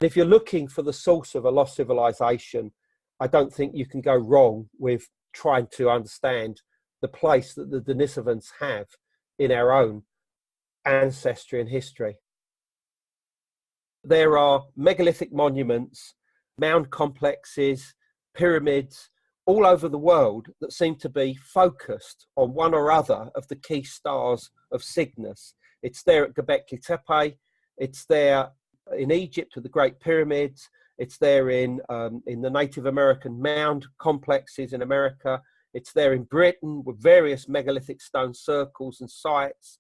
if you're looking for the source of a lost civilization, I don't think you can go wrong with trying to understand the place that the Denisovans have in our own ancestry and history. There are megalithic monuments, mound complexes, pyramids all over the world that seem to be focused on one or other of the key stars of Cygnus. It's there at Göbekli Tepe, it's there in Egypt with the Great Pyramids, it's there in the Native American mound complexes in America, it's there in Britain with various megalithic stone circles and sites,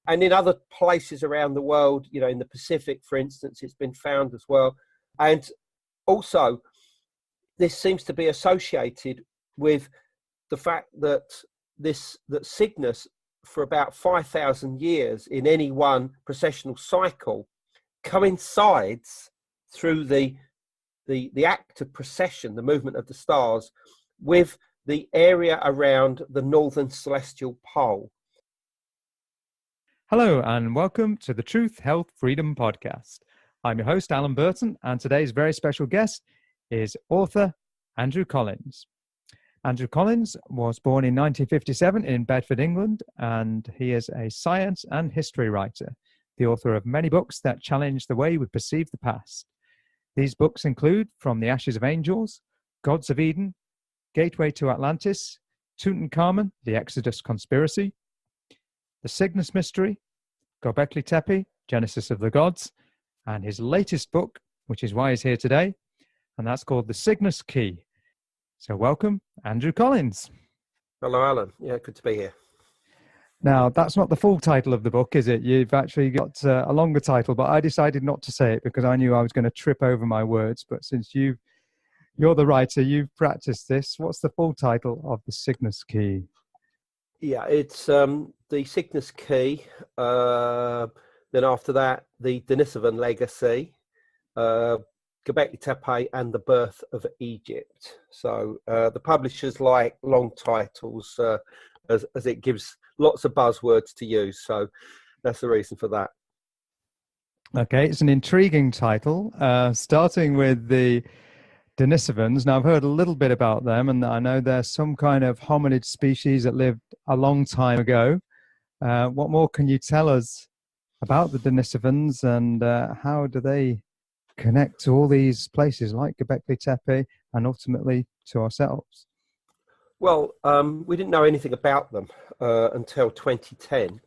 and in other places around the world, you know, in the Pacific, for instance, it's been found as well. And also, this seems to be associated with the fact that Cygnus, for about 5,000 years in any one precessional cycle, coincides through the act of precession, the movement of the stars, with the area around the northern celestial pole. Hello and welcome to the Truth, Health, Freedom podcast. I'm your host, Alan Burton, and today's very special guest is author Andrew Collins. Andrew Collins was born in 1957 in Bedford, England, and he is a science and history writer, the author of many books that challenge the way we perceive the past. These books include From the Ashes of Angels, Gods of Eden, Gateway to Atlantis, Tutankhamun, The Exodus Conspiracy, The Cygnus Mystery, Göbekli Tepe, Genesis of the Gods, and his latest book, which is why he's here today, and that's called The Cygnus Key. So welcome, Andrew Collins. Hello, Alan. Yeah, good to be here. Now, that's not the full title of the book, is it? You've actually got a longer title, but I decided not to say it because I knew I was going to trip over my words. But since you're the writer, you've practiced this. What's the full title of The Cygnus Key? Yeah, it's the Cygnus Key. Then after that, the Denisovan Legacy, Göbekli Tepe, and the Birth of Egypt. So the publishers like long titles as it gives lots of buzzwords to use. So that's the reason for that. Okay, it's an intriguing title, starting with the Denisovans. Now, I've heard a little bit about them, and I know they're some kind of hominid species that lived a long time ago. What more can you tell us about the Denisovans, and how do they connect to all these places like Göbekli Tepe and ultimately to ourselves? Well, we didn't know anything about them until 2010,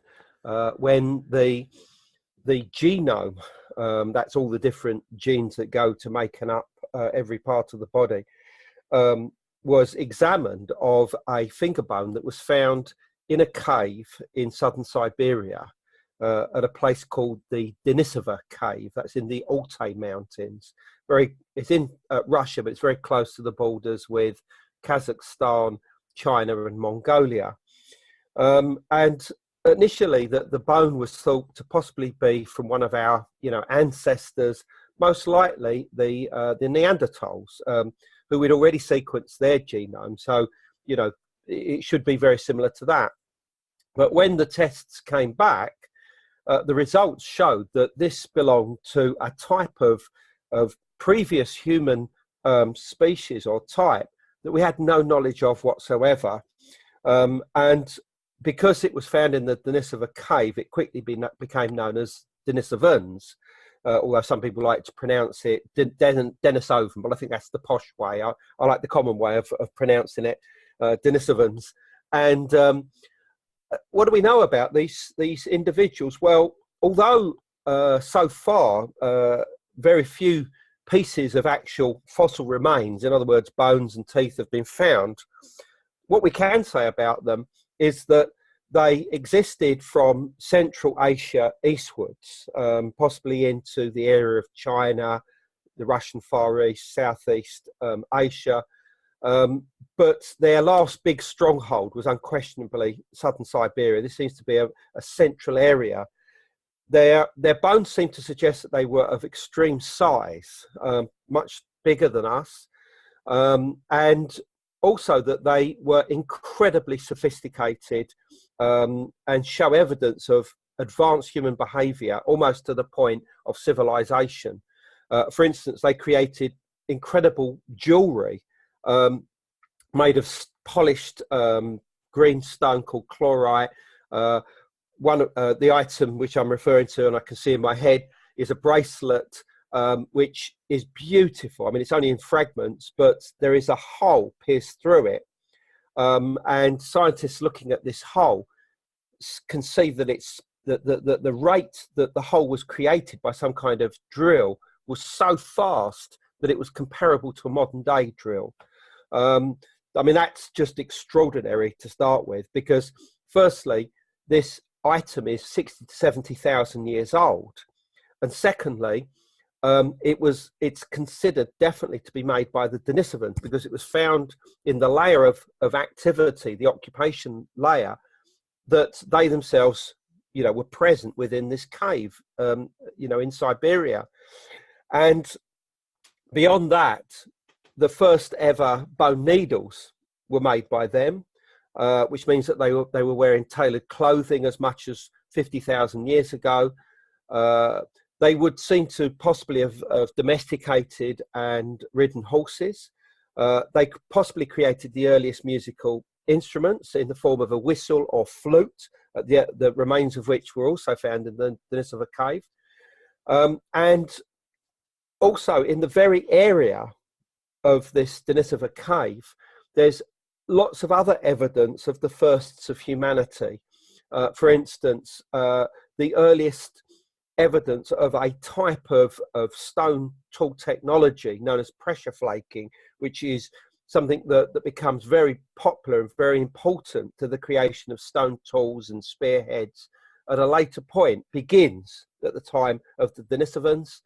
when the genome, that's all the different genes that go to making up every part of the body, was examined of a finger bone that was found in a cave in southern Siberia at a place called the Denisova Cave. That's in the Altai Mountains. It's in Russia, but it's very close to the borders with Kazakhstan, China, and Mongolia. And initially, the bone was thought to possibly be from one of our, ancestors, most likely the Neanderthals, who we'd already sequenced their genome. So, it should be very similar to that. But when the tests came back, the results showed that this belonged to a type of previous human species or type that we had no knowledge of whatsoever. And because it was found in the Denisova Cave, it quickly became known as Denisovans, although some people like to pronounce it Denisovan, but I think that's the posh way. I like the common way of pronouncing it, Denisovans. And what do we know about these individuals? Well, although so far very few pieces of actual fossil remains, in other words, bones and teeth, have been found, what we can say about them is that they existed from Central Asia eastwards, possibly into the area of China, the Russian Far East, Southeast Asia. But their last big stronghold was unquestionably southern Siberia. This seems to be a central area. Their bones seem to suggest that they were of extreme size, much bigger than us, and also that they were incredibly sophisticated and show evidence of advanced human behavior, almost to the point of civilization. For instance, they created incredible jewelry made of polished green stone called chlorite. The item which I'm referring to, and I can see in my head, is a bracelet which is beautiful. I mean, it's only in fragments, but there is a hole pierced through it. And scientists looking at this hole can see that it's the rate that the hole was created by some kind of drill was so fast that it was comparable to a modern day drill. I mean, that's just extraordinary to start with, because firstly, this item is 60 to 70,000 years old. And secondly, it's considered definitely to be made by the Denisovans, because it was found in the layer of activity, the occupation layer, that they themselves, were present within this cave, in Siberia. And beyond that, the first ever bone needles were made by them, which means that they were wearing tailored clothing as much as 50,000 years ago. They would seem to possibly have domesticated and ridden horses. They possibly created the earliest musical instruments in the form of a whistle or flute, the remains of which were also found in the Denisova Cave. And also in the very area of this Denisova Cave, there's lots of other evidence of the firsts of humanity. For instance, the earliest evidence of a type of stone tool technology known as pressure flaking, which is something that becomes very popular and very important to the creation of stone tools and spearheads at a later point, begins at the time of the Denisovans.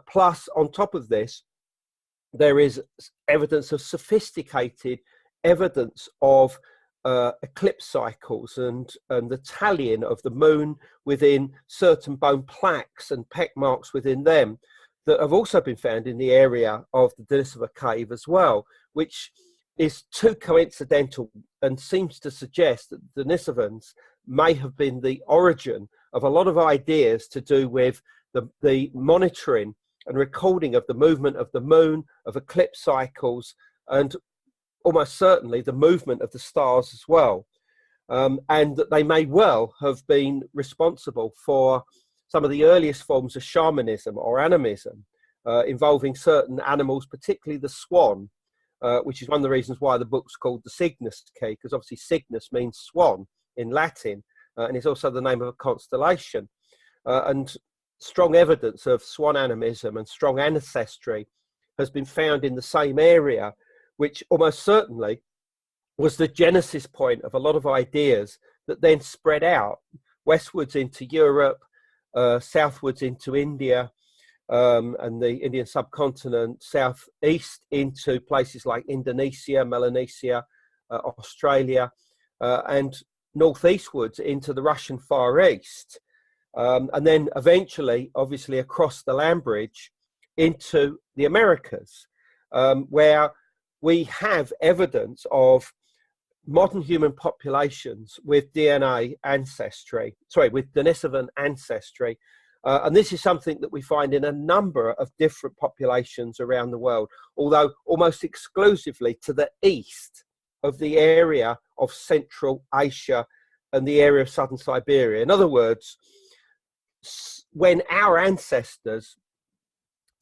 Plus, on top of this, there is evidence of sophisticated evidence of eclipse cycles and the tallying of the moon within certain bone plaques and peck marks within them that have also been found in the area of the Denisova Cave as well, which is too coincidental and seems to suggest that the Denisovans may have been the origin of a lot of ideas to do with the monitoring and recording of the movement of the moon, of eclipse cycles, and almost certainly the movement of the stars as well. And that they may well have been responsible for some of the earliest forms of shamanism or animism, involving certain animals, particularly the swan, which is one of the reasons why the book's called the Cygnus Key, because obviously Cygnus means swan in Latin, and it's also the name of a constellation. And strong evidence of swan animism and strong ancestry has been found in the same area, which almost certainly was the genesis point of a lot of ideas that then spread out westwards into Europe, southwards into India and the Indian subcontinent, southeast into places like Indonesia, Melanesia, Australia, and northeastwards into the Russian Far East. And then eventually, obviously, across the land bridge into the Americas, where we have evidence of modern human populations with DNA ancestry, with Denisovan ancestry. And this is something that we find in a number of different populations around the world, although almost exclusively to the east of the area of Central Asia and the area of southern Siberia. In other words, when our ancestors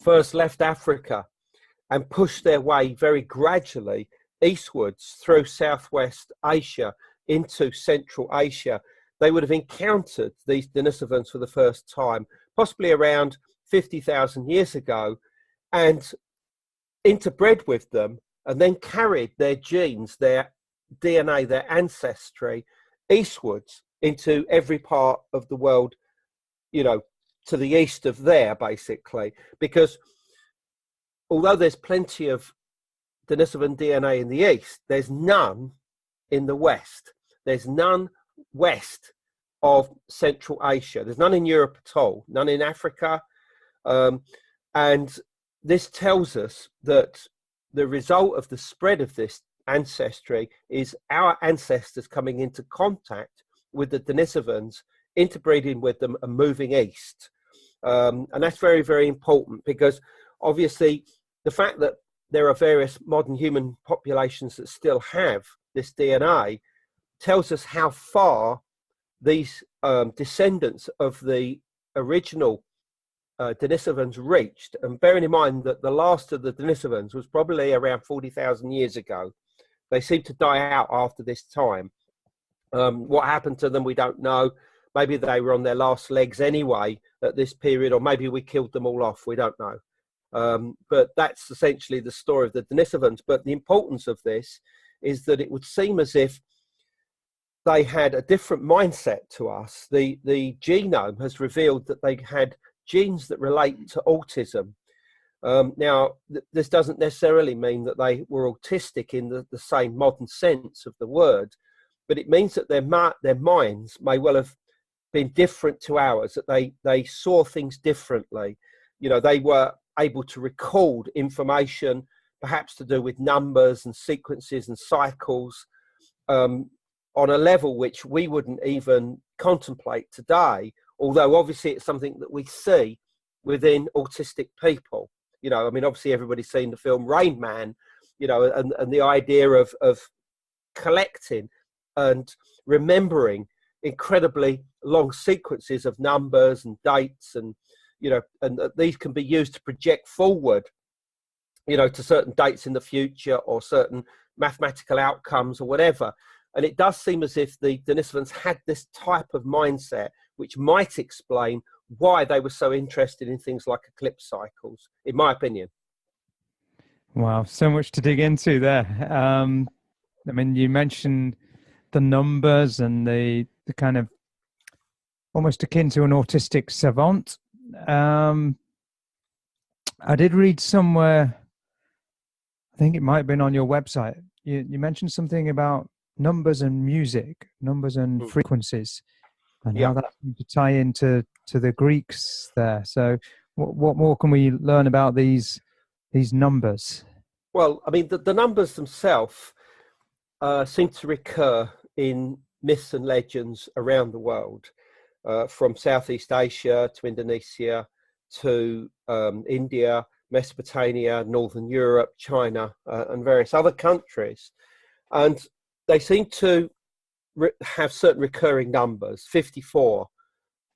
first left Africa and pushed their way very gradually eastwards through Southwest Asia into Central Asia, they would have encountered these Denisovans for the first time, possibly around 50,000 years ago, and interbred with them, and then carried their genes, their DNA, their ancestry eastwards into every part of the world, to the east of there, basically. Because although there's plenty of Denisovan DNA in the east, there's none in the west. There's none west of Central Asia. There's none in Europe at all, none in Africa. And this tells us that the result of the spread of this ancestry is our ancestors coming into contact with the Denisovans, interbreeding with them and moving east. And that's very, very important, because obviously the fact that there are various modern human populations that still have this DNA tells us how far these descendants of the original Denisovans reached. And bearing in mind that the last of the Denisovans was probably around 40,000 years ago. They seem to die out after this time. What happened to them, we don't know. Maybe they were on their last legs anyway at this period, or maybe we killed them all off. We don't know. But that's essentially the story of the Denisovans. But the importance of this is that it would seem as if they had a different mindset to us. The genome has revealed that they had genes that relate to autism. Now, this doesn't necessarily mean that they were autistic in the same modern sense of the word, but it means that their minds may well have been different to ours, that they saw things differently. You know, they were able to record information, perhaps to do with numbers and sequences and cycles, on a level which we wouldn't even contemplate today, although obviously it's something that we see within autistic people. You know, I mean, obviously everybody's seen the film Rain Man, you know, and the idea of collecting and remembering incredibly long sequences of numbers and dates, and, you know, and these can be used to project forward, you know, to certain dates in the future or certain mathematical outcomes or whatever. And it does seem as if the Denisovans had this type of mindset, which might explain why they were so interested in things like eclipse cycles, in my opinion. Wow, so much to dig into there. I mean, you mentioned the numbers and the kind of almost akin to an autistic savant. I did read somewhere, I think it might have been on your website, you mentioned something about numbers and music, numbers and frequencies, and how that seemed to tie into the Greeks there. So what more can we learn about these numbers? Well, I mean, the numbers themselves seem to recur in myths and legends around the world, from Southeast Asia to Indonesia to India, Mesopotamia, Northern Europe, China, and various other countries. And they seem to have certain recurring numbers: 54,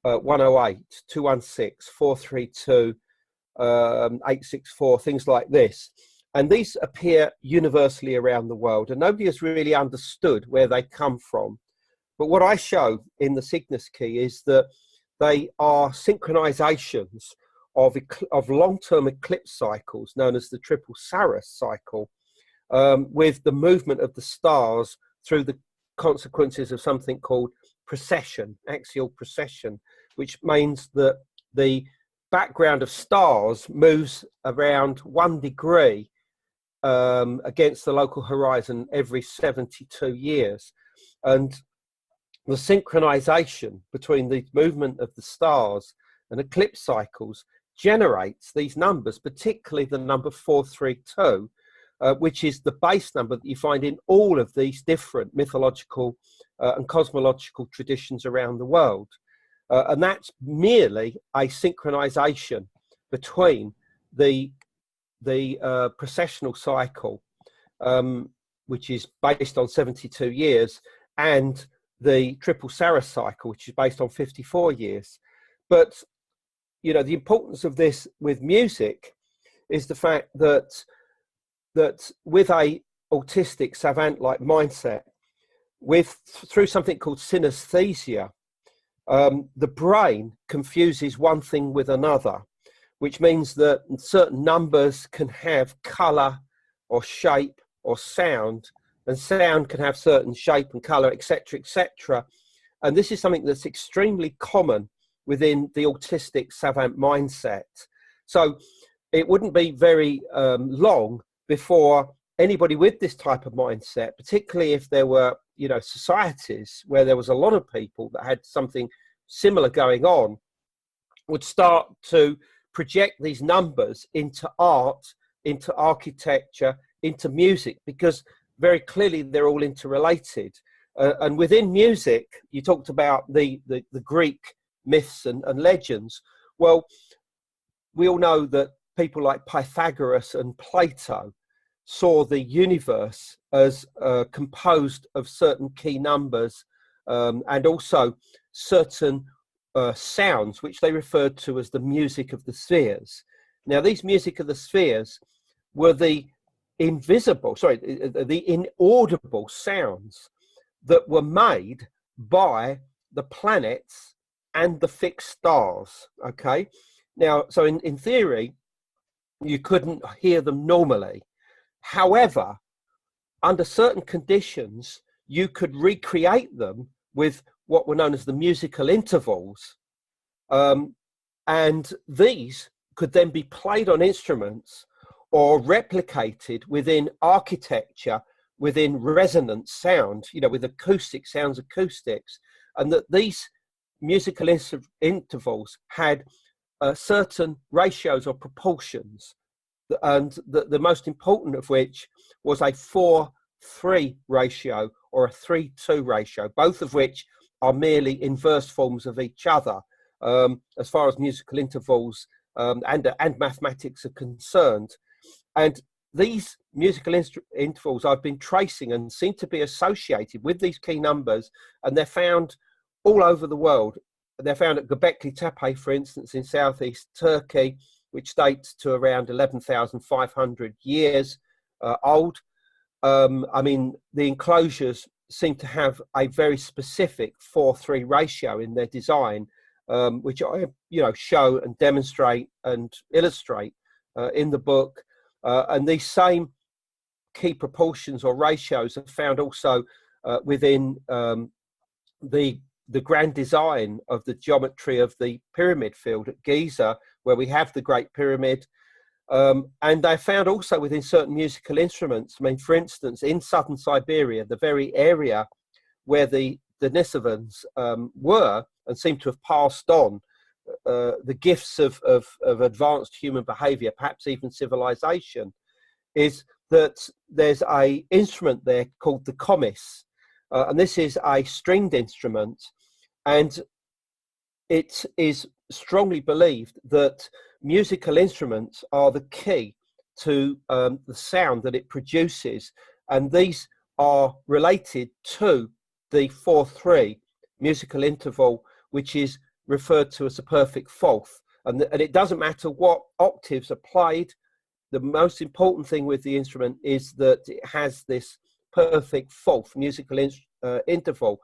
108, 216, 432, 864, things like this. And these appear universally around the world, and nobody has really understood where they come from. But what I show in the Cygnus Key is that they are synchronizations of long-term eclipse cycles known as the Triple Saros cycle, with the movement of the stars through the consequences of something called precession, axial precession, which means that the background of stars moves around 1 degree against the local horizon every 72 years. And the synchronization between the movement of the stars and eclipse cycles generates these numbers, particularly the number 432, which is the base number that you find in all of these different mythological and cosmological traditions around the world. And that's merely a synchronization between the precessional cycle, which is based on 72 years, and the Triple Saros cycle, which is based on 54 years. But, you know, the importance of this with music is the fact that with a autistic savant-like mindset, through something called synesthesia, the brain confuses one thing with another, which means that certain numbers can have color or shape or sound, and sound can have certain shape and color, etc., etc. And this is something that's extremely common within the autistic savant mindset. So it wouldn't be very long before anybody with this type of mindset, particularly if there were, you know, societies where there was a lot of people that had something similar going on, would start to project these numbers into art, into architecture, into music, because very clearly they're all interrelated. And within music, you talked about the Greek myths and legends. Well, we all know that people like Pythagoras and Plato saw the universe as composed of certain key numbers and also certain sounds, which they referred to as the music of the spheres. Now, these music of the spheres were the inaudible sounds that were made by the planets and the fixed stars. Okay, now, so in theory, you couldn't hear them normally. However, under certain conditions, you could recreate them with what were known as the musical intervals. And these could then be played on instruments or replicated within architecture, within resonant sound, with acoustic sounds, acoustics, and that these musical intervals had certain ratios or proportions, and the most important of which was a 4:3 ratio or a 3:2 ratio, both of which are merely inverse forms of each other as far as musical intervals and mathematics are concerned. And these musical intervals I've been tracing and seem to be associated with these key numbers, and they're found all over the world. They're found at Göbekli Tepe, for instance, in southeast Turkey, which dates to around 11,500 years old. I mean, the enclosures seem to have a very specific 4:3 ratio in their design, which I, show and demonstrate and illustrate in the book. And these same key proportions or ratios are found also within the grand design of the geometry of the pyramid field at Giza, where we have the Great Pyramid. And they're found also within certain musical instruments. I mean, for instance, in southern Siberia, the very area where the Denisovans were and seem to have passed on the gifts of advanced human behavior, perhaps even civilization, is that there's an instrument there called the komis. And this is a stringed instrument, and it is strongly believed that musical instruments are the key to the sound that it produces, and these are related to the 4:3 musical interval, which is referred to as a perfect fourth. And it doesn't matter what octaves are played. The most important thing with the instrument is that it has this perfect fourth musical interval,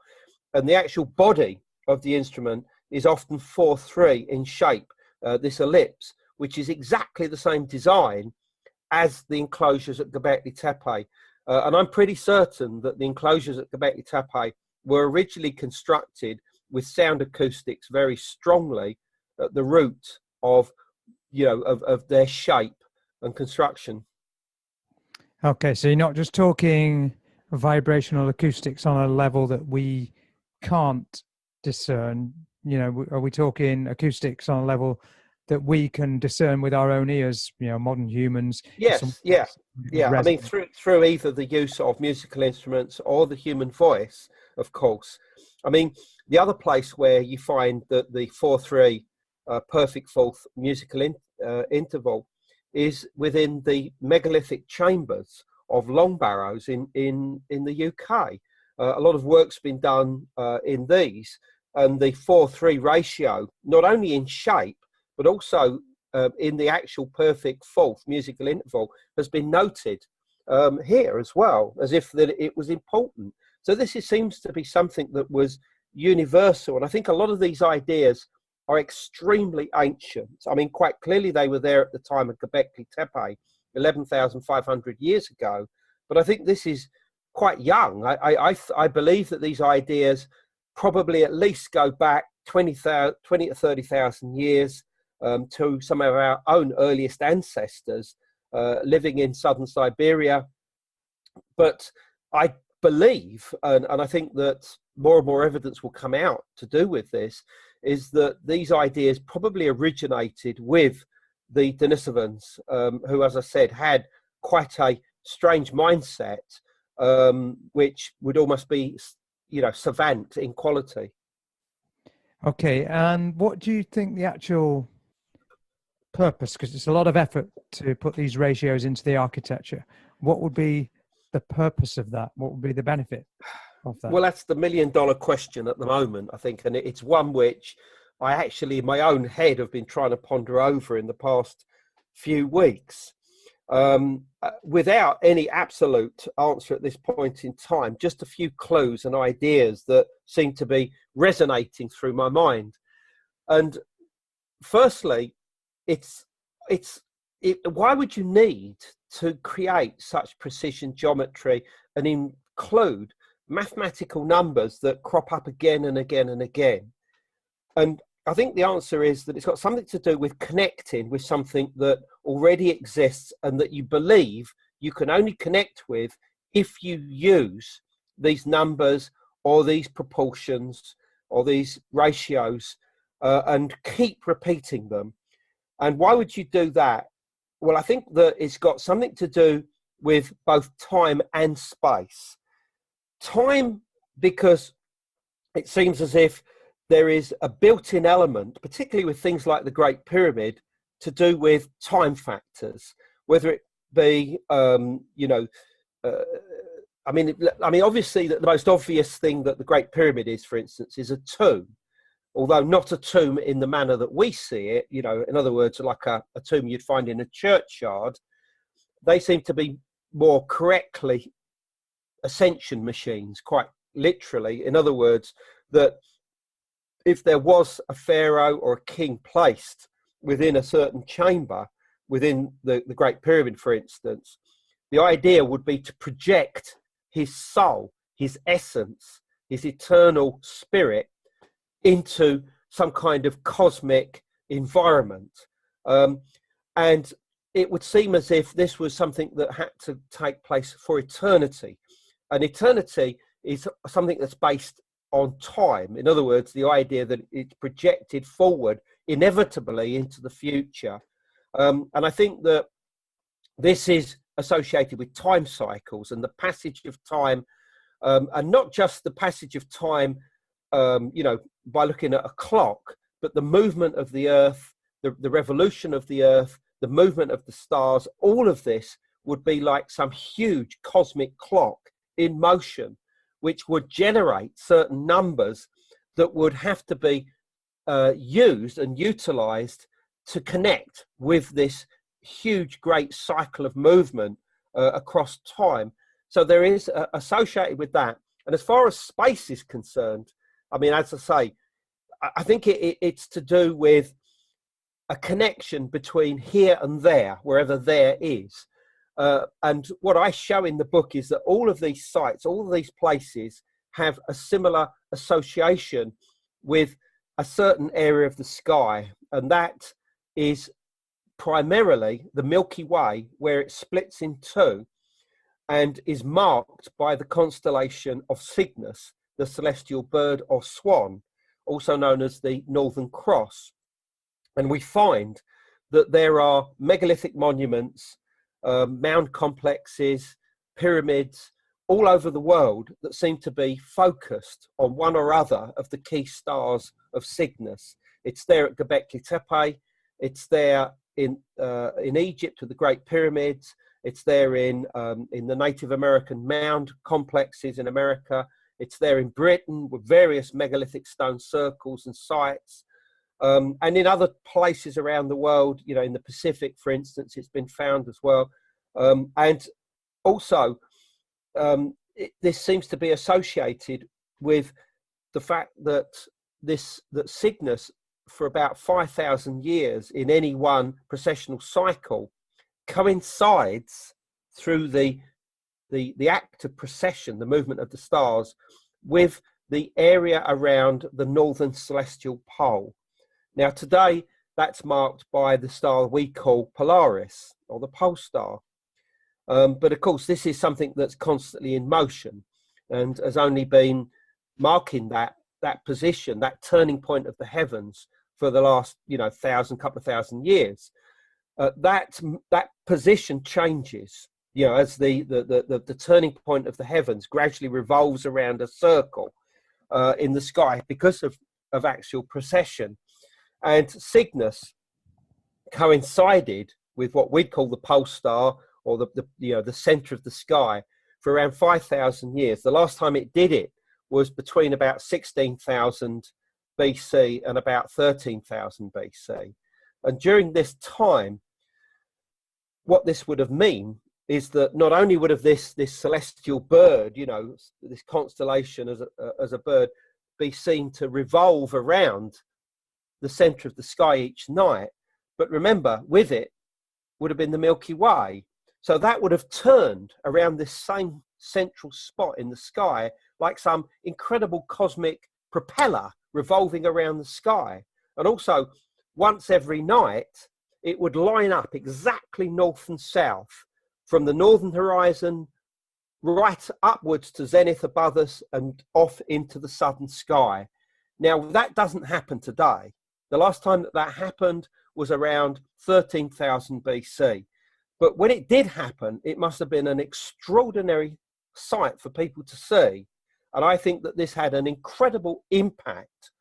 and the actual body of the instrument is often 4:3 in shape, this ellipse, which is exactly the same design as the enclosures at Göbekli Tepe. And I'm pretty certain that the enclosures at Göbekli Tepe were originally constructed with sound acoustics very strongly at the root of their shape and construction. Okay, so you're not just talking vibrational acoustics on a level that we can't discern. Are we talking acoustics on a level that we can discern with our own ears? Modern humans. Yes, yeah. I mean, through either the use of musical instruments or the human voice, of course. I mean, the other place where you find that the 4:3 perfect fourth musical interval is within the megalithic chambers of Long Barrows in the UK. A lot of work's been done in these, and the 4:3 ratio, not only in shape, but also in the actual perfect fourth musical interval, has been noted here as well, as if that it was important. So this seems to be something that was universal, and I think a lot of these ideas are extremely ancient. I mean, quite clearly they were there at the time of Göbekli Tepe, 11,500 years ago, but I think this is quite young. I believe that these ideas probably at least go back 20 to 30,000 years to some of our own earliest ancestors living in southern Siberia. But I believe, and I think that more and more evidence will come out to do with this, is that these ideas probably originated with the Denisovans, who, as I said, had quite a strange mindset, which would almost be, savant in quality. Okay, and what do you think the actual purpose? Because it's a lot of effort to put these ratios into the architecture. What would be the purpose of that? What would be the benefit of that? Well, that's the million-dollar question at the moment, I think, and it's one which I actually, in my own head, have been trying to ponder over in the past few weeks, without any absolute answer at this point in time. Just a few clues and ideas that seem to be resonating through my mind. And firstly, why would you need to create such precision geometry and include mathematical numbers that crop up again and again and again? And I think the answer is that it's got something to do with connecting with something that already exists and that you believe you can only connect with if you use these numbers or these proportions or these ratios and keep repeating them. And why would you do that? Well, I think that it's got something to do with both time and space. Time, because it seems as if there is a built-in element, particularly with things like the Great Pyramid, to do with time factors, whether it be, I mean, obviously the most obvious thing that the Great Pyramid is, for instance, is a tomb, although not a tomb in the manner that we see it, in other words, like a tomb you'd find in a churchyard. They seem to be more correctly Ascension Machines, quite literally. In other words, that if there was a pharaoh or a king placed within a certain chamber, within the Great Pyramid, for instance, the idea would be to project his soul, his essence, his eternal spirit into some kind of cosmic environment. And it would seem as if this was something that had to take place for eternity. And eternity is something that's based on time. In other words, the idea that it's projected forward inevitably into the future. And I think that this is associated with time cycles and the passage of time, and not just the passage of time, by looking at a clock, but the movement of the earth, the revolution of the earth, the movement of the stars. All of this would be like some huge cosmic clock in motion, which would generate certain numbers that would have to be used and utilized to connect with this huge, great cycle of movement across time. So there is associated with that. And as far as space is concerned, I mean, as I say, I think it's to do with a connection between here and there, wherever there is. And what I show in the book is that all of these sites, all of these places have a similar association with a certain area of the sky. And that is primarily the Milky Way, where it splits in two and is marked by the constellation of Cygnus, the celestial bird or swan, also known as the Northern Cross. And we find that there are megalithic monuments, mound complexes, pyramids all over the world that seem to be focused on one or other of the key stars of Cygnus. It's there at Göbekli Tepe, it's there in Egypt with the Great Pyramids, it's there in the Native American mound complexes in America, it's there in Britain with various megalithic stone circles and sites. And in other places around the world, in the Pacific, for instance, it's been found as well. And also, this seems to be associated with the fact that Cygnus, for about 5,000 years in any one precessional cycle, coincides through the act of precession, the movement of the stars, with the area around the northern celestial pole. Now, today, that's marked by the star we call Polaris, or the pole star. But of course, this is something that's constantly in motion and has only been marking that position, that turning point of the heavens for the last, couple of thousand years. That position changes, as the turning point of the heavens gradually revolves around a circle in the sky because of actual precession. And Cygnus coincided with what we'd call the pole star, or the center of the sky, for around 5,000 years. The last time it did it was between about 16,000 BC and about 13,000 BC. And during this time, what this would have mean is that not only would have this celestial bird, this constellation as a bird, be seen to revolve around the center of the sky each night, but remember, with it would have been the Milky Way. So that would have turned around this same central spot in the sky like some incredible cosmic propeller revolving around the sky. And also, once every night, it would line up exactly north and south from the northern horizon right upwards to zenith above us and off into the southern sky. Now, that doesn't happen today. The last time that happened was around 13,000 BC. But when it did happen, it must have been an extraordinary sight for people to see. And I think that this had an incredible impact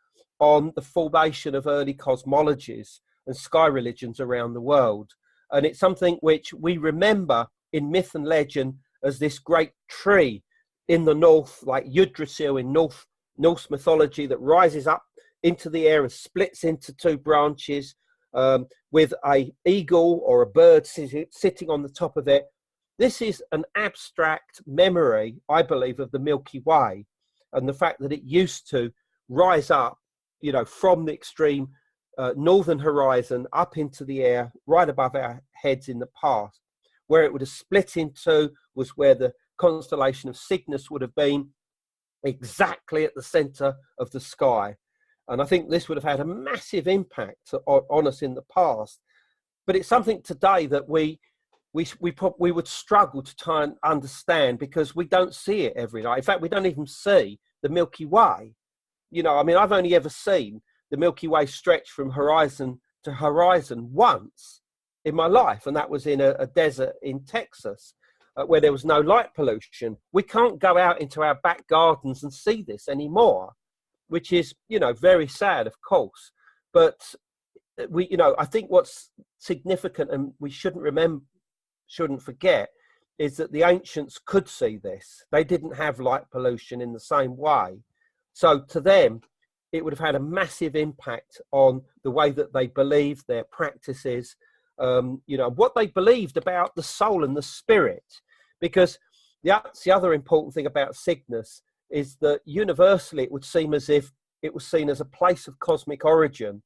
on the formation of early cosmologies and sky religions around the world. And it's something which we remember in myth and legend as this great tree in the north, like Yggdrasil in Norse mythology, that rises up into the air and splits into two branches, with an eagle or a bird sitting on the top of it. This is an abstract memory, I believe, of the Milky Way, and the fact that it used to rise up, from the extreme northern horizon up into the air right above our heads in the past. Where it would have split into was where the constellation of Cygnus would have been, exactly at the center of the sky. And I think this would have had a massive impact on us in the past. But it's something today that we would struggle to try and understand, because we don't see it every night. In fact, we don't even see the Milky Way. I've only ever seen the Milky Way stretch from horizon to horizon once in my life, and that was in a desert in Texas, where there was no light pollution. We can't go out into our back gardens and see this anymore, which is, very sad, of course. But I think what's significant, and we shouldn't forget, is that the ancients could see this. They didn't have light pollution in the same way. So to them, it would have had a massive impact on the way that they believed, their practices, what they believed about the soul and the spirit. Because the other important thing about Cygnus is that universally it would seem as if it was seen as a place of cosmic origin,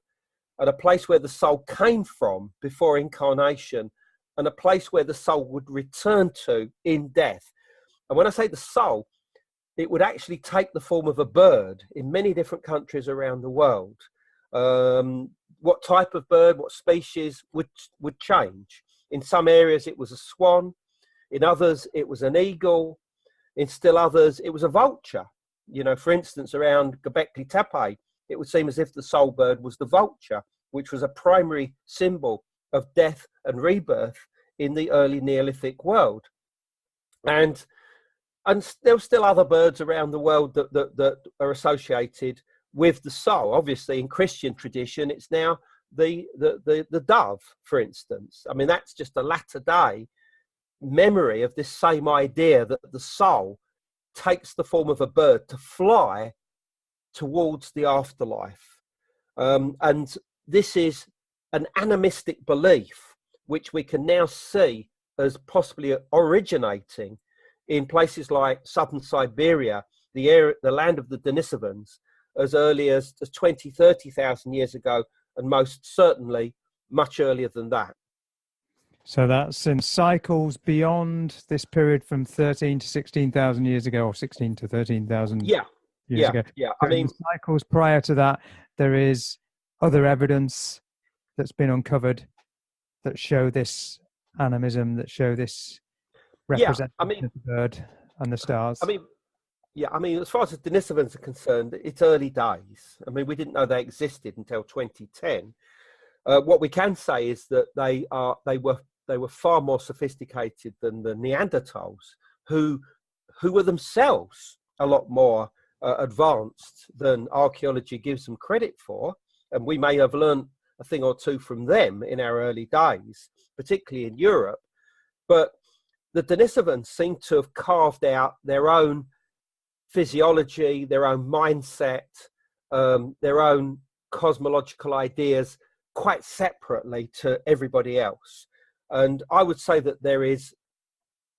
and a place where the soul came from before incarnation, and a place where the soul would return to in death. And when I say the soul, it would actually take the form of a bird in many different countries around the world. What type of bird, what species would change. In some areas it was a swan, in others it was an eagle, in still others it was a vulture. For instance, around Göbekli Tepe, it would seem as if the soul bird was the vulture, which was a primary symbol of death and rebirth in the early Neolithic world. And there were still other birds around the world that are associated with the soul. Obviously, in Christian tradition, it's now the dove, for instance. That's just a latter day memory of this same idea that the soul takes the form of a bird to fly towards the afterlife. And this is an animistic belief, which we can now see as possibly originating in places like southern Siberia, the land of the Denisovans, as early as 20, 30,000 years ago, and most certainly much earlier than that. So that's in cycles beyond this period from 13 to 16,000 years ago, or 16 to 13,000 years ago. Yeah. Cycles prior to that, there is other evidence that's been uncovered that show this animism, that show this representation of the bird and the stars. As far as the Denisovans are concerned, it's early days. We didn't know they existed until 2010. What we can say is that they were far more sophisticated than the Neanderthals, who were themselves a lot more advanced than archaeology gives them credit for. And we may have learned a thing or two from them in our early days, particularly in Europe. But the Denisovans seem to have carved out their own physiology, their own mindset, their own cosmological ideas quite separately to everybody else. And I would say that there is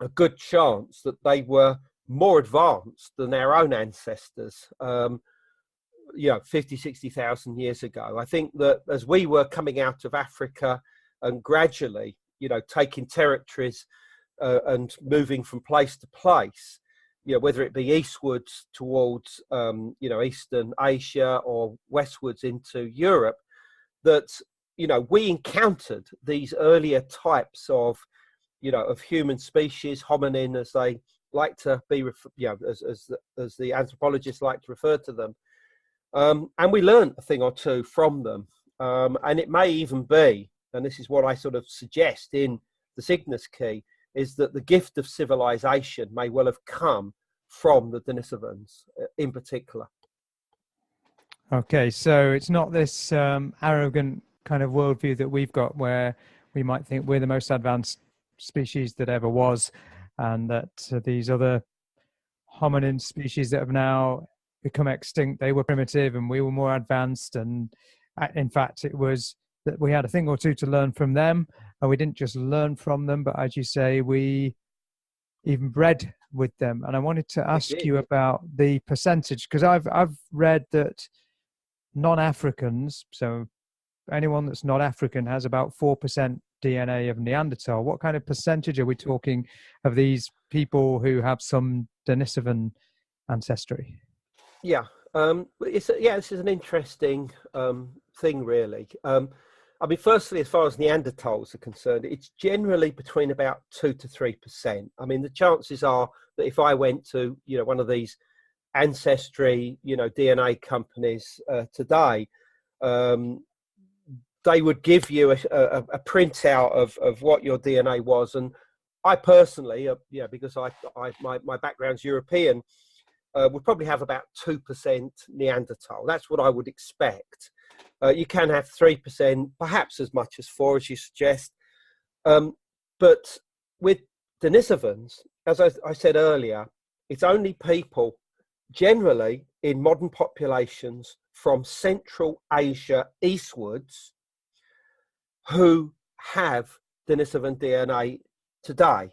a good chance that they were more advanced than our own ancestors, 50, 60,000 years ago. I think that as we were coming out of Africa and gradually, taking territories and moving from place to place, whether it be eastwards towards, Eastern Asia or westwards into Europe, that, we encountered these earlier types of human species, hominin, as they like to be, as the anthropologists like to refer to them. And we learned a thing or two from them. And it may even be, and this is what I sort of suggest in the Cygnus Key, is that the gift of civilization may well have come from the Denisovans in particular. Okay, so it's not this arrogant kind of worldview that we've got where we might think we're the most advanced species that ever was, and that these other hominin species that have now become extinct, they were primitive and we were more advanced. And in fact, it was that we had a thing or two to learn from them, and we didn't just learn from them, but as you say, we even bred with them. And I wanted to ask you about the percentage, because I've read that non-Africans, so anyone that's not African, has about 4% DNA of Neanderthal. What kind of percentage are we talking of these people who have some Denisovan ancestry? Yeah, this is an interesting thing, really. Firstly, as far as Neanderthals are concerned, it's generally between about 2 to 3%. The chances are that if I went to, one of these ancestry, DNA companies today, they would give you a printout of what your DNA was. And I personally, because my background's European, would probably have about 2% Neanderthal. That's what I would expect. You can have 3%, perhaps as much as 4%, as you suggest. But with Denisovans, as I said earlier, it's only people generally in modern populations from Central Asia eastwards who have Denisovan DNA today.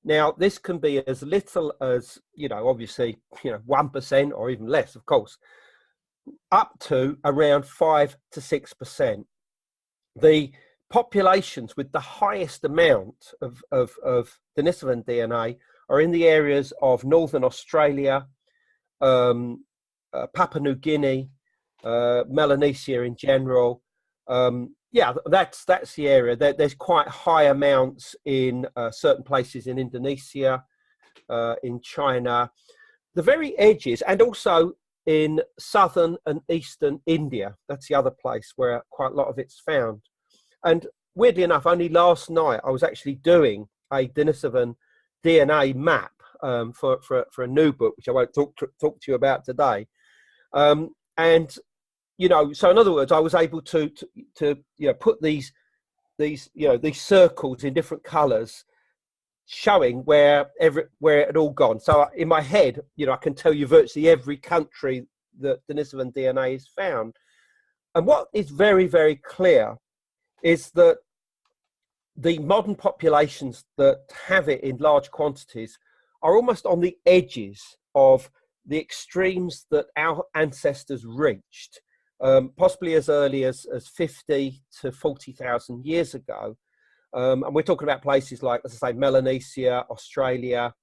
Now, this can be as little as, obviously, 1% or even less, of course, up to around 5 to 6%. The populations with the highest amount of Denisovan DNA are in the areas of Northern Australia, Papua New Guinea, Melanesia in general. That's the area. There's quite high amounts in certain places in Indonesia, in China, the very edges, and also in southern and eastern India. That's the other place where quite a lot of it's found. And weirdly enough, only last night I was actually doing a Denisovan DNA map for a new book, which I won't talk to you about today. So in other words, I was able to put these circles in different colours, showing where it had all gone. So in my head, I can tell you virtually every country that Denisovan DNA is found. And what is very, very clear is that the modern populations that have it in large quantities are almost on the edges of the extremes that our ancestors reached, possibly as early as 50 to 40,000 years ago. And we're talking about places like, as I say, Melanesia, Australia,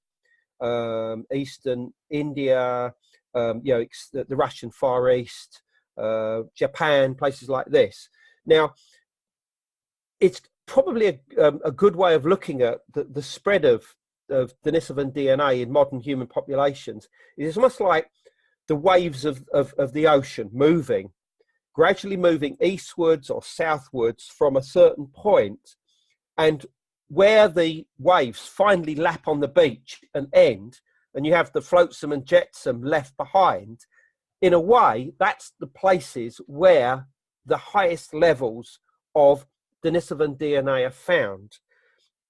Eastern India, the Russian Far East, Japan, places like this. Now, it's probably a good way of looking at the spread of Denisovan DNA in modern human populations. It's almost like the waves of the ocean gradually moving eastwards or southwards from a certain point, and where the waves finally lap on the beach and end, and you have the flotsam and jetsam left behind, in a way, that's the places where the highest levels of Denisovan DNA are found.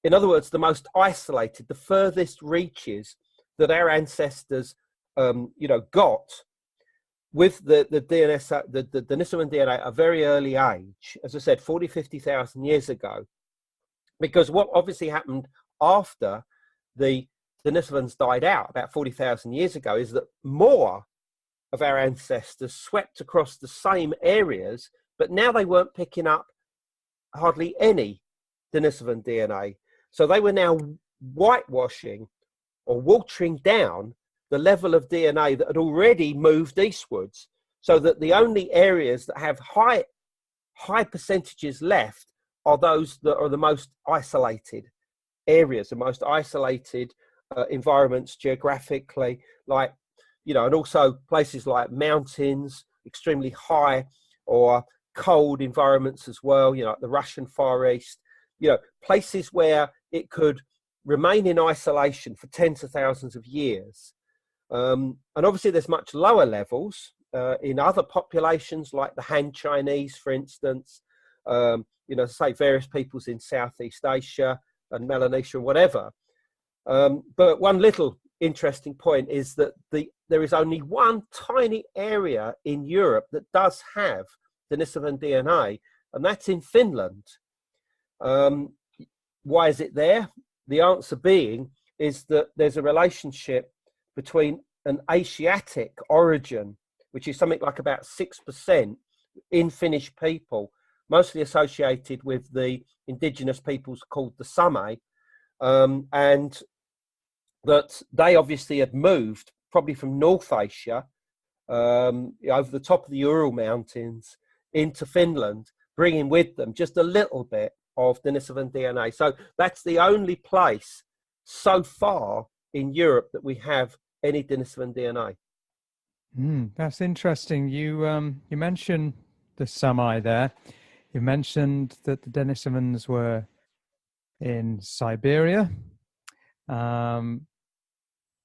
In other words, the most isolated, the furthest reaches that our ancestors, got with the Denisovan DNA at a very early age, as I said, 40, 50,000 years ago. Because what obviously happened after the Denisovans died out about 40,000 years ago is that more of our ancestors swept across the same areas, but now they weren't picking up hardly any Denisovan DNA. So they were now whitewashing or watering down the level of DNA that had already moved eastwards, so that the only areas that have high percentages left are those that are the most isolated areas, the most isolated environments geographically, like, and also places like mountains, extremely high or cold environments as well, like the Russian Far East, places where it could remain in isolation for tens of thousands of years. And obviously there's much lower levels in other populations like the Han Chinese, for instance, say various peoples in Southeast Asia and Melanesia and whatever. But one little interesting point is that there is only one tiny area in Europe that does have Denisovan DNA, and that's in Finland. Why is it there? The answer being is that there's a relationship between an Asiatic origin, which is something like about 6% in Finnish people, mostly associated with the indigenous peoples called the Sami, and that they obviously had moved probably from North Asia over the top of the Ural Mountains into Finland, bringing with them just a little bit of Denisovan DNA. So that's the only place so far in Europe that we have any Denisovan DNA. That's interesting. You mentioned the Sami there. You mentioned that the Denisovans were in Siberia.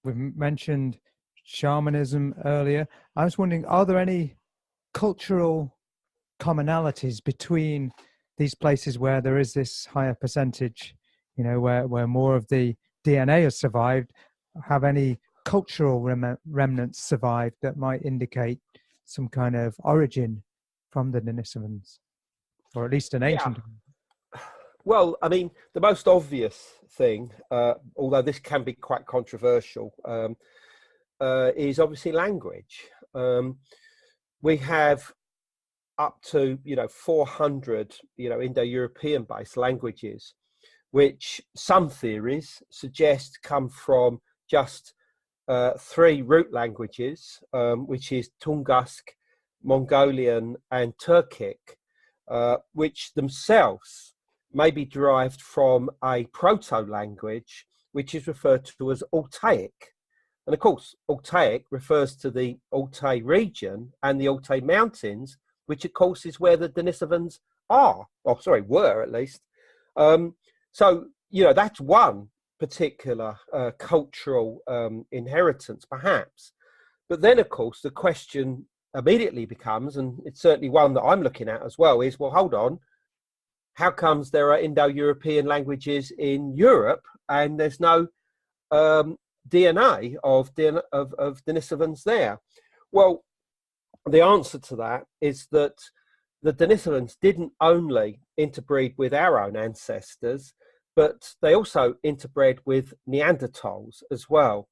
We've mentioned shamanism earlier. I was wondering, are there any cultural commonalities between these places where there is this higher percentage, where more of the DNA has survived? Have any cultural remnants survived that might indicate some kind of origin from the Denisovans, or at least an ancient? Yeah. Well, I mean, the most obvious thing, although this can be quite controversial, is obviously language. We have up to 400 Indo-European based languages, which some theories suggest come from just 3 root languages, which is Tungusk, Mongolian and Turkic, which themselves may be derived from a proto-language which is referred to as Altaic. And of course, Altaic refers to the Altai region and the Altai Mountains, which of course is where the Denisovans were at least. So, that's one particular cultural inheritance, perhaps. But then, of course, the question immediately becomes, and it's certainly one that I'm looking at as well, is, well, hold on, how comes there are Indo-European languages in Europe and there's no DNA of Denisovans there? Well, the answer to that is that the Denisovans didn't only interbreed with our own ancestors, but they also interbred with Neanderthals as well.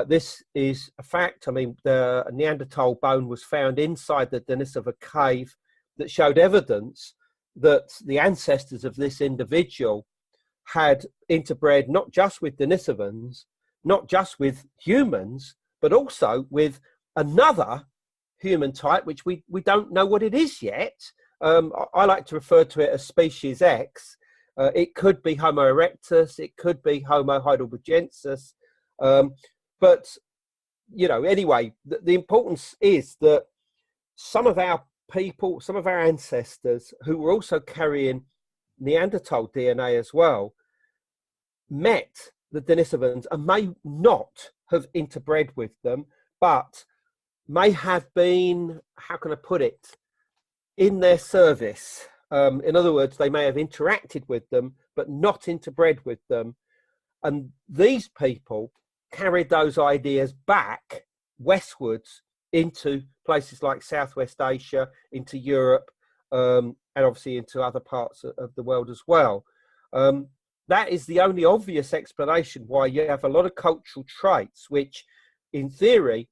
This is a fact. I mean, the Neanderthal bone was found inside the Denisova Cave that showed evidence that the ancestors of this individual had interbred not just with Denisovans, not just with humans, but also with another human type, which we don't know what it is yet. I like to refer to it as species X. It could be Homo erectus, it could be Homo Heidelbergensis. But, anyway, the importance is that some of our people, some of our ancestors who were also carrying Neanderthal DNA as well, met the Denisovans and may not have interbred with them, but may have been, how can I put it, in their service. In other words, they may have interacted with them, but not interbred with them. And these people carried those ideas back westwards into places like Southwest Asia, into Europe, and obviously into other parts of the world as well. That is the only obvious explanation why you have a lot of cultural traits, which in theory,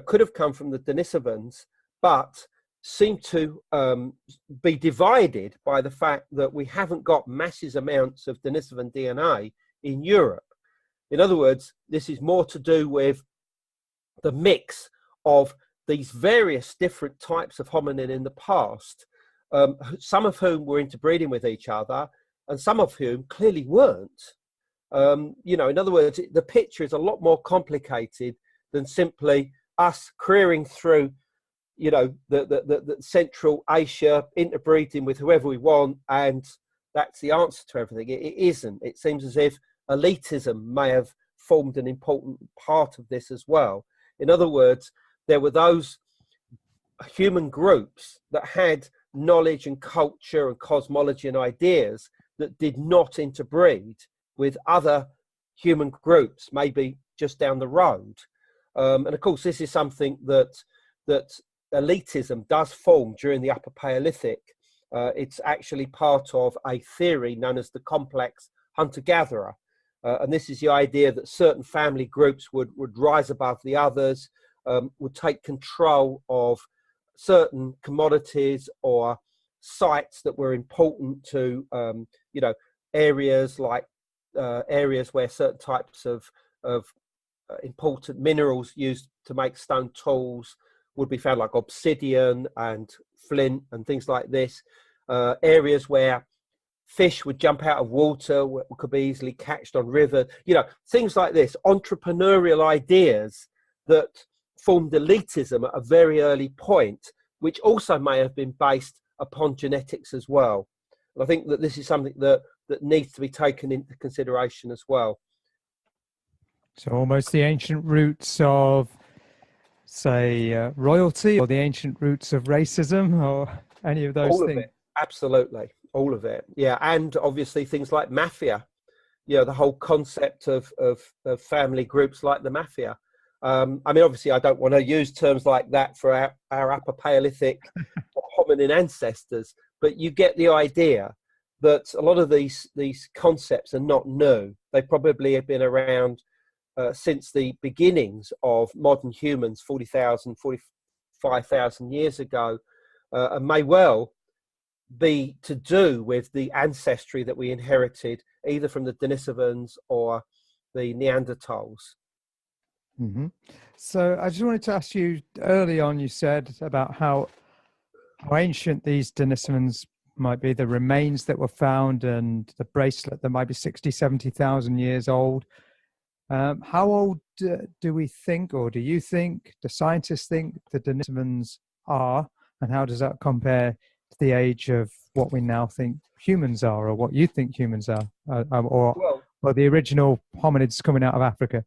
could have come from the Denisovans, but seem to be divided by the fact that we haven't got massive amounts of Denisovan DNA in Europe. In other words, this is more to do with the mix of these various different types of hominin in the past, some of whom were interbreeding with each other, and some of whom clearly weren't. In other words, the picture is a lot more complicated than simply us careering through, the Central Asia, interbreeding with whoever we want, and that's the answer to everything. It isn't. It seems as if elitism may have formed an important part of this as well. In other words, there were those human groups that had knowledge and culture and cosmology and ideas that did not interbreed with other human groups, maybe just down the road. And of course, this is something that elitism does form during the Upper Paleolithic. It's actually part of a theory known as the complex hunter-gatherer. And this is the idea that certain family groups would rise above the others, would take control of certain commodities or sites that were important to, areas like areas where certain types of important minerals used to make stone tools would be found, like obsidian and flint and things like this. Areas where fish would jump out of water, could be easily catched on river, things like this. Entrepreneurial ideas that formed elitism at a very early point, which also may have been based upon genetics as well. And I think that this is something that needs to be taken into consideration as well. So almost the ancient roots of, say, royalty, or the ancient roots of racism, or any of those things. It. Absolutely, all of it. Yeah, and obviously things like mafia. The whole concept of family groups like the mafia. Obviously, I don't want to use terms like that for our Upper Paleolithic hominin ancestors, but you get the idea that a lot of these concepts are not new. They probably have been around since the beginnings of modern humans 40,000, 45,000 years ago, and may well be to do with the ancestry that we inherited either from the Denisovans or the Neanderthals. Mm-hmm. So I just wanted to ask you, early on you said about how ancient these Denisovans might be, the remains that were found and the bracelet that might be 60, 70,000 years old. How old do we think, or do you think, do scientists think the Denisovans are, and how does that compare to the age of what we now think humans are, or what you think humans are, or the original hominids coming out of Africa?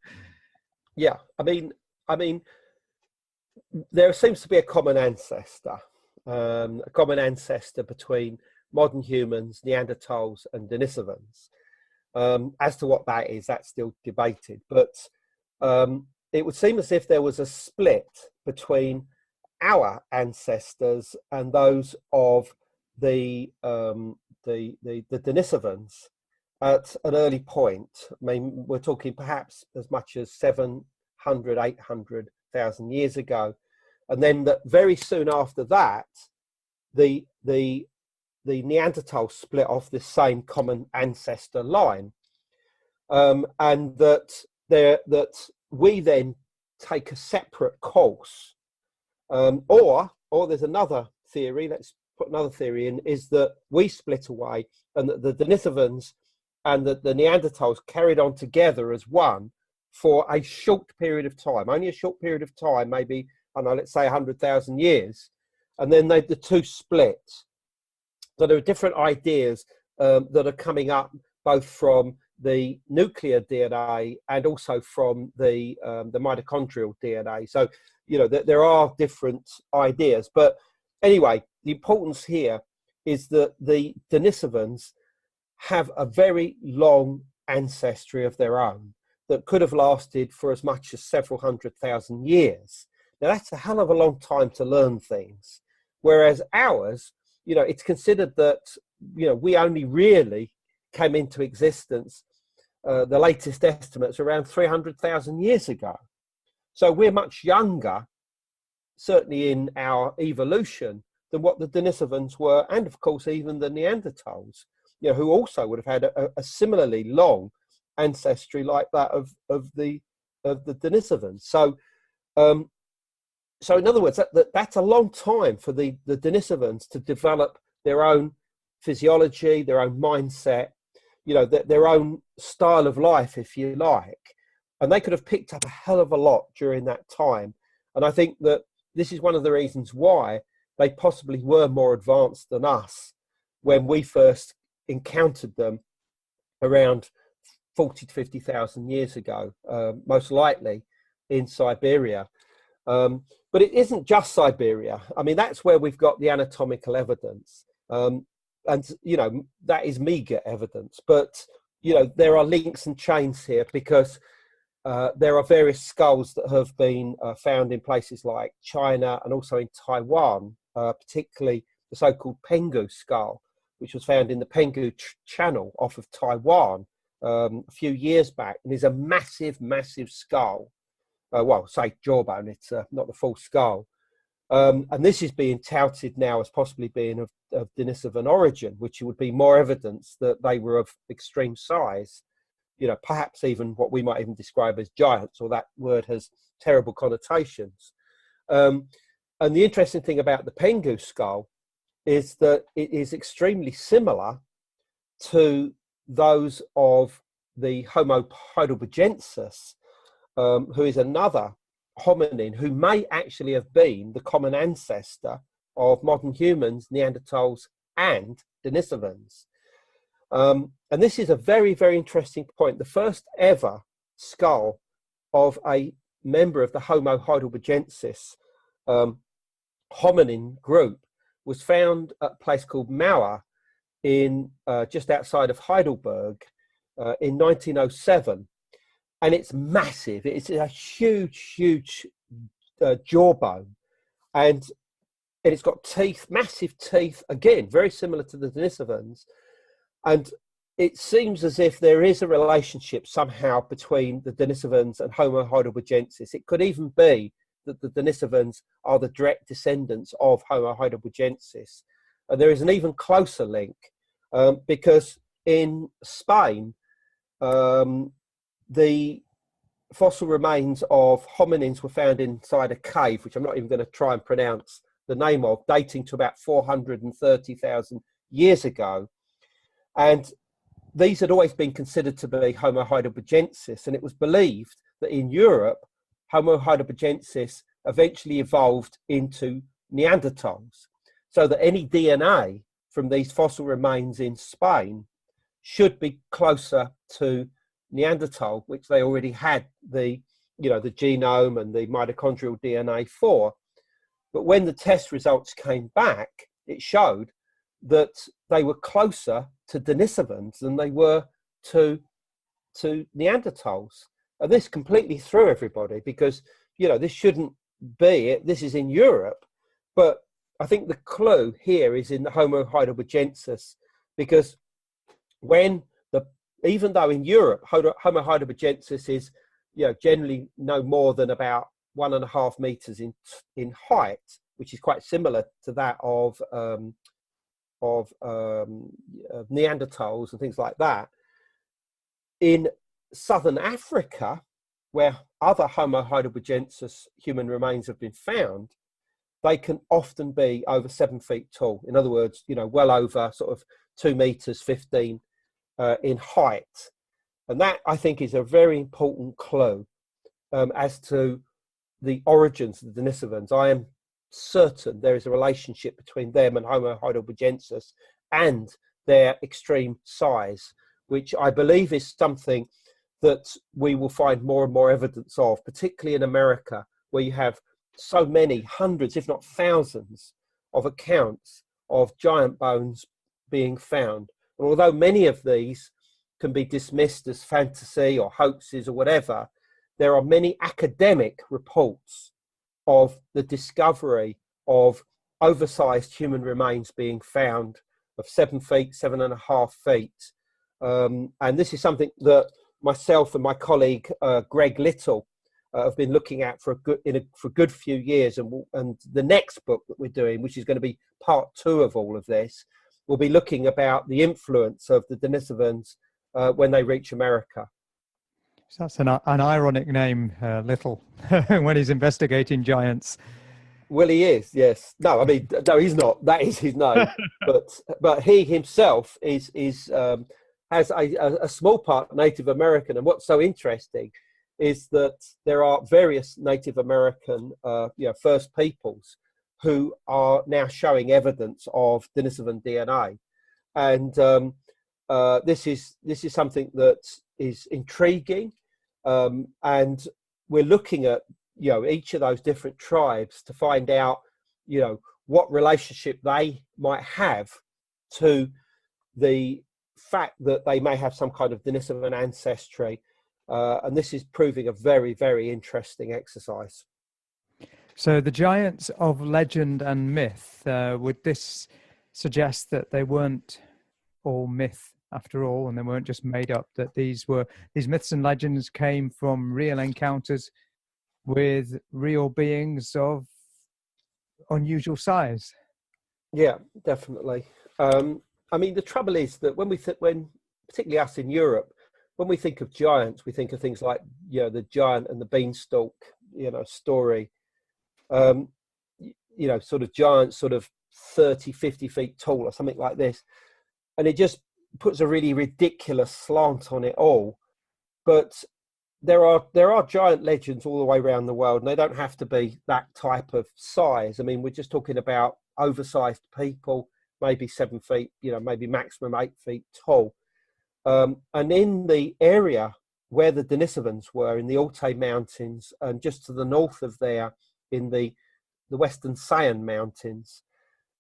Yeah, there seems to be a common ancestor between modern humans, Neanderthals, and Denisovans. As to what that is, that's still debated. But it would seem as if there was a split between our ancestors and those of the Denisovans at an early point. We're talking perhaps as much as 700, 800,000 years ago. And then very soon after that, the Neanderthals split off this same common ancestor line, and that we then take a separate course, or there's another theory. Let's put another theory in: is that we split away, and that the Denisovans and the Neanderthals carried on together as one for a short period of time, only a short period of time, maybe, I don't know, let's say 100,000 years, and then the two split. So there are different ideas that are coming up, both from the nuclear DNA and also from the mitochondrial DNA. So, there are different ideas. But anyway, the importance here is that the Denisovans have a very long ancestry of their own that could have lasted for as much as several 100,000 years. Now, that's a hell of a long time to learn things. Whereas ours, it's considered that, we only really came into existence, the latest estimates, around 300,000 years ago. So we're much younger, certainly in our evolution, than what the Denisovans were, and of course even the Neanderthals, who also would have had a similarly long ancestry like that of the Denisovans. So in other words, that's a long time for the Denisovans to develop their own physiology, their own mindset, their own style of life, if you like. And they could have picked up a hell of a lot during that time. And I think that this is one of the reasons why they possibly were more advanced than us when we first encountered them around 40 to 50,000 years ago, most likely in Siberia. But it isn't just Siberia. I mean, that's where we've got the anatomical evidence. And, that is meager evidence. But, there are links and chains here because there are various skulls that have been found in places like China and also in Taiwan, particularly the so-called Pingo Skull, which was found in the Pingo Channel off of Taiwan a few years back, and is a massive, massive skull. Say jawbone, it's not the full skull. And this is being touted now as possibly being of Denisovan origin, which would be more evidence that they were of extreme size, perhaps even what we might even describe as giants, or that word has terrible connotations. And the interesting thing about the Pingo Skull is that it is extremely similar to those of the Homo Heidelbergensis, who is another hominin who may actually have been the common ancestor of modern humans, Neanderthals, and Denisovans. And this is a very, very interesting point. The first ever skull of a member of the Homo Heidelbergensis hominin group was found at a place called Mauer in just outside of Heidelberg in 1907. And it's massive. It's a huge, huge jawbone. And it's got teeth, massive teeth, again, very similar to the Denisovans. And it seems as if there is a relationship somehow between the Denisovans and Homo Heidelbergensis. It could even be that the Denisovans are the direct descendants of Homo Heidelbergensis. And there is an even closer link because in Spain, the fossil remains of hominins were found inside a cave, which I'm not even going to try and pronounce the name of, dating to about 430,000 years ago. And these had always been considered to be Homo Heidelbergensis, and it was believed that in Europe, Homo Heidelbergensis eventually evolved into Neanderthals, so that any DNA from these fossil remains in Spain should be closer to Neanderthal, which they already had the genome and the mitochondrial DNA for. But when the test results came back, it showed that they were closer to Denisovans than they were to Neanderthals. And this completely threw everybody because, this shouldn't be it. This is in Europe. But I think the clue here is in the Homo Heidelbergensis, because even though in Europe, Homo Heidelbergensis is, generally no more than about 1.5 meters in height, which is quite similar to that of Neanderthals and things like that. In southern Africa, where other Homo Heidelbergensis human remains have been found, they can often be over 7 feet tall. In other words, well over sort of 2 meters 15 in height. And that, I think, is a very important clue as to the origins of the Denisovans. I am certain there is a relationship between them and Homo Heidelbergensis and their extreme size, which I believe is something that we will find more and more evidence of, particularly in America, where you have so many hundreds, if not thousands, of accounts of giant bones being found. And although many of these can be dismissed as fantasy or hoaxes or whatever, there are many academic reports of the discovery of oversized human remains being found of 7 feet, 7.5 feet. And this is something that myself and my colleague Greg Little have been looking at for a good few years. And the next book that we're doing, which is going to be part 2 of all of this, will be looking about the influence of the Denisovans when they reach America. So that's an ironic name, Little, when he's investigating giants. Well, he is, yes. No, I mean, no, he's not. That is his name. but he himself has a small part Native American. And what's so interesting is that there are various Native American, First Peoples who are now showing evidence of Denisovan DNA, and this is something that is intriguing, and we're looking at each of those different tribes to find out what relationship they might have to the fact that they may have some kind of Denisovan ancestry, and this is proving a very, very interesting exercise. So the giants of legend and myth, would this suggest that they weren't all myth after all, and they weren't just made up, that these myths and legends came from real encounters with real beings of unusual size? Yeah, definitely. I mean, the trouble is that when particularly us in Europe, when we think of giants, we think of things like the giant and the beanstalk story. Sort of giants, sort of 30, 50 feet tall or something like this. And it just puts a really ridiculous slant on it all. But there are giant legends all the way around the world, and they don't have to be that type of size. I mean, we're just talking about oversized people, maybe 7 feet, maybe maximum 8 feet tall. And in the area where the Denisovans were, in the Altai Mountains, and just to the north of there, in the Western Sayan Mountains,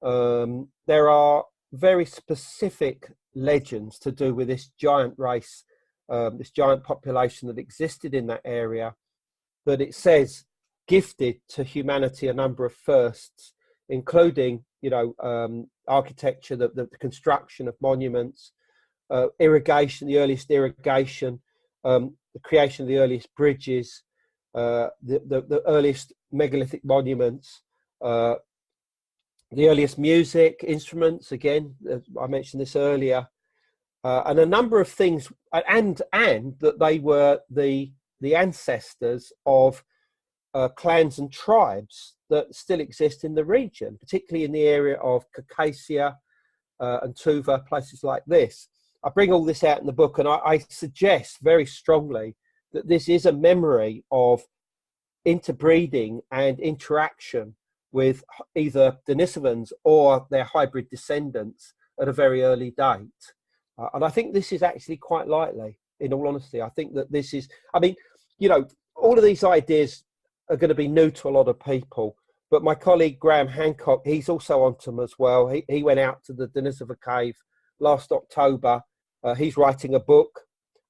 there are very specific legends to do with this giant race, this giant population that existed in that area, that it says gifted to humanity a number of firsts, including architecture, the construction of monuments, irrigation, the earliest irrigation, the creation of the earliest bridges, the earliest megalithic monuments, the earliest music instruments, again, I mentioned this earlier, and a number of things, and that they were the ancestors of clans and tribes that still exist in the region, particularly in the area of Circassia and Tuva, places like this. I bring all this out in the book, and I suggest very strongly that this is a memory of interbreeding and interaction with either Denisovans or their hybrid descendants at a very early date. And I think this is actually quite likely, in all honesty. I think that this is, I mean, all of these ideas are going to be new to a lot of people, but my colleague Graham Hancock, he's also onto them as well. He went out to the Denisova Cave last October. He's writing a book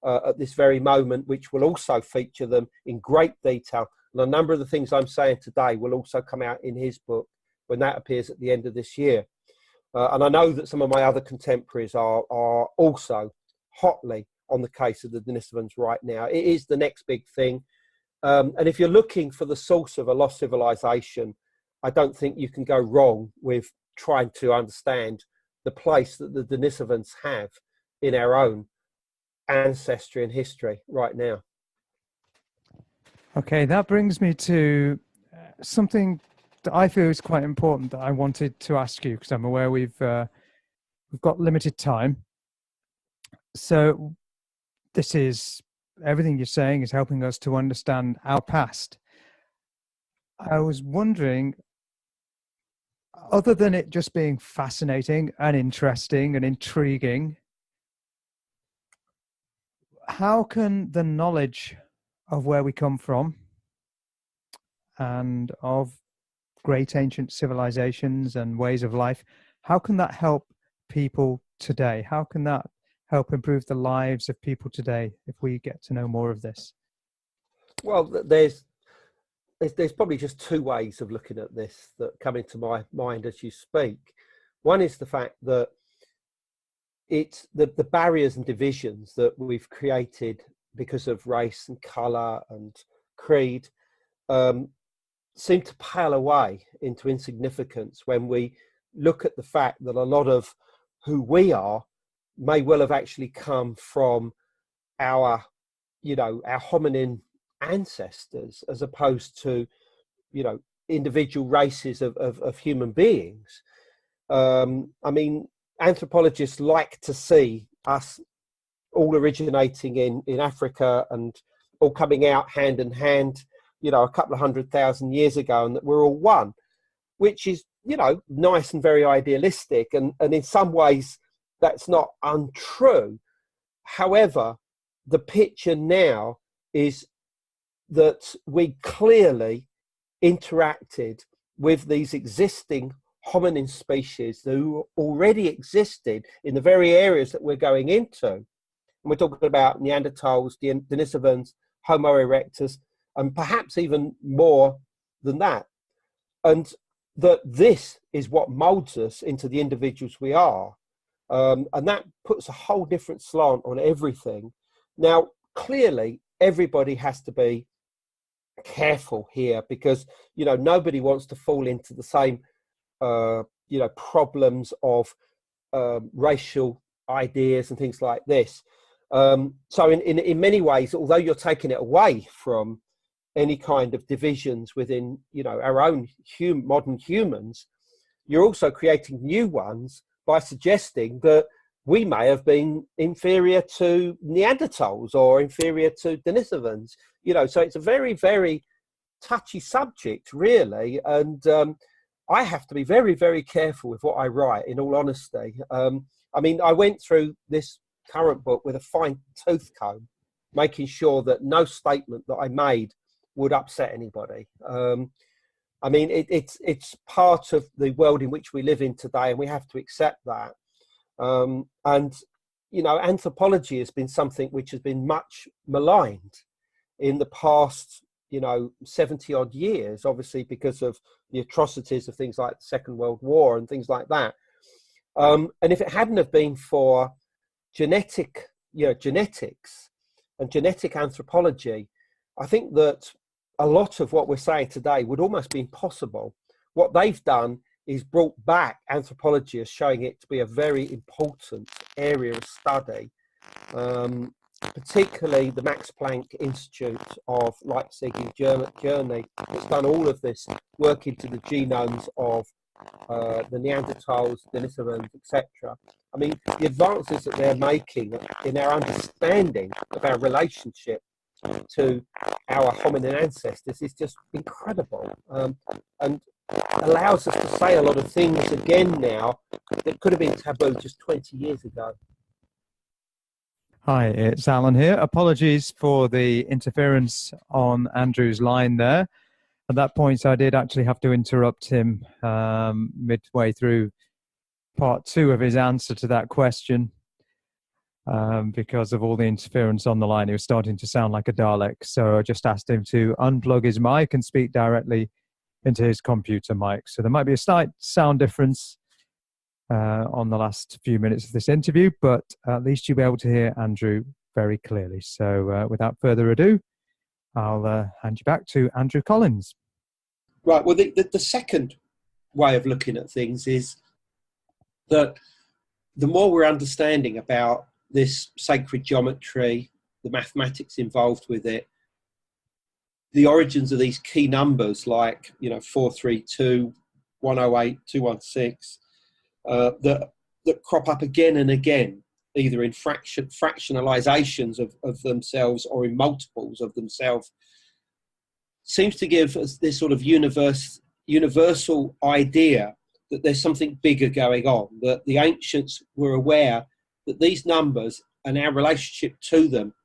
at this very moment, which will also feature them in great detail. And a number of the things I'm saying today will also come out in his book when that appears at the end of this year. And I know that some of my other contemporaries are also hotly on the case of the Denisovans right now. It is the next big thing. And if you're looking for the source of a lost civilization, I don't think you can go wrong with trying to understand the place that the Denisovans have in our own ancestry and history right now. Okay, that brings me to something that I feel is quite important that I wanted to ask you, because I'm aware we've got limited time. So this is, everything you're saying is helping us to understand our past. I was wondering, other than it just being fascinating and interesting and intriguing, how can the knowledge of where we come from and of great ancient civilizations and ways of life. How can that help people today? How can that help improve the lives of people today if we get to know more of this? Well, there's probably just two ways of looking at this that come into my mind as you speak. One is the fact that it's the barriers and divisions that we've created because of race and colour and creed seem to pale away into insignificance when we look at the fact that a lot of who we are may well have actually come from our hominin ancestors, as opposed to, individual races of human beings. I mean, anthropologists like to see us all originating in Africa and all coming out hand in hand, a couple of 100,000 years ago, and that we're all one, which is, nice and very idealistic. And in some ways that's not untrue. However, the picture now is that we clearly interacted with these existing hominin species who already existed in the very areas that we're going into. And we're talking about Neanderthals, Denisovans, Homo erectus, and perhaps even more than that. And that this is what molds us into the individuals we are. And that puts a whole different slant on everything. Now, clearly, everybody has to be careful here, because, nobody wants to fall into the same, problems of racial ideas and things like this. So in many ways, although you're taking it away from any kind of divisions within, our own modern humans, you're also creating new ones by suggesting that we may have been inferior to Neanderthals or inferior to Denisovans. So it's a very, very touchy subject, really. And I have to be very, very careful with what I write, in all honesty. I mean, I went through this current book with a fine tooth comb, making sure that no statement that I made would upset anybody. I mean, it's part of the world in which we live in today, and we have to accept that. And, anthropology has been something which has been much maligned in the past, 70 odd years, obviously because of the atrocities of things like the Second World War and things like that. And if it hadn't have been for genetics and genetic anthropology, I think that a lot of what we're saying today would almost be impossible. What they've done is brought back anthropology as showing it to be a very important area of study, particularly the Max Planck Institute of Leipzig in Germany. It's done all of this work into the genomes of the Neanderthals, Denisovans, etc. I mean, the advances that they're making in our understanding of our relationship to our hominin ancestors is just incredible, and allows us to say a lot of things again now that could have been taboo just 20 years ago. Hi, it's Alan here. Apologies for the interference on Andrew's line there. At that point, I did actually have to interrupt him midway through part 2 of his answer to that question. Because of all the interference on the line. He was starting to sound like a Dalek. So I just asked him to unplug his mic and speak directly into his computer mic. So there might be a slight sound difference on the last few minutes of this interview, but at least you'll be able to hear Andrew very clearly. So without further ado, I'll hand you back to Andrew Collins. Right. Well, the second way of looking at things is that the more we're understanding about this sacred geometry, the mathematics involved with it, the origins of these key numbers like 432, 108, 216, that crop up again and again, either in fractionalizations of themselves or in multiples of themselves, seems to give us this sort of universal idea that there's something bigger going on, that the ancients were aware that these numbers and our relationship to them